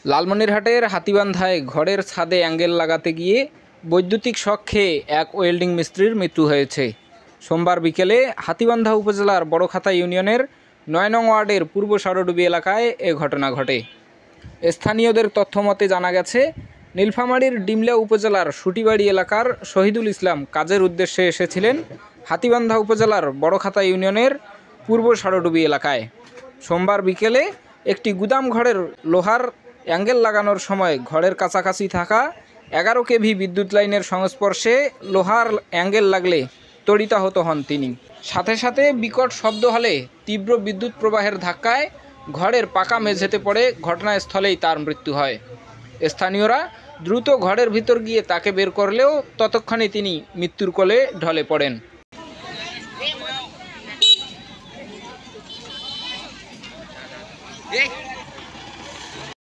লালমনিরহাটের হাতীবান্ধায় ঘরের ছাদে অ্যাঙ্গেল লাগাতে গিয়ে বৈদ্যুতিক শক খেয়ে এক ওয়েল্ডিং মিস্ত্রির মৃত্যু হয়েছে। সোমবার বিকেলে হাতীবান্ধা উপজেলার বড়খাতা ইউনিয়নের ৯ নং ওয়ার্ডের পূর্ব সারডুবি এলাকায় এ ঘটনা ঘটে। স্থানীয়দের তথ্যমতে জানা গেছে, নীলফামারীর ডিমলা উপজেলার সুটিবাড়ি এলাকার শহীদুল ইসলাম কাজের উদ্দেশ্যে এসেছিলেন হাতীবান্ধা উপজেলার বড়খাতা ইউনিয়নের পূর্ব সারডুবি এলাকায়। সোমবার বিকেলে একটি গুদাম ঘরের লোহার অ্যাঙ্গেল লাগানোর সময় ঘরের কাছাকাছি থাকা 11 কেভি বিদ্যুৎ লাইনের সংস্পর্শে লোহার অ্যাঙ্গেল লাগলে তড়িতাহত হন তিনি। সাথে সাথে বিকট শব্দ হলে তীব্র বিদ্যুৎ প্রবাহের ধাক্কায় ঘরের পাকা মেঝেতে পড়ে ঘটনাস্থলেই তার মৃত্যু হয়। স্থানীয়রা দ্রুত ঘরের ভিতর গিয়ে তাকে বের করলেও ততক্ষণে তিনি মৃত্যুর কোলে ঢলে পড়েন।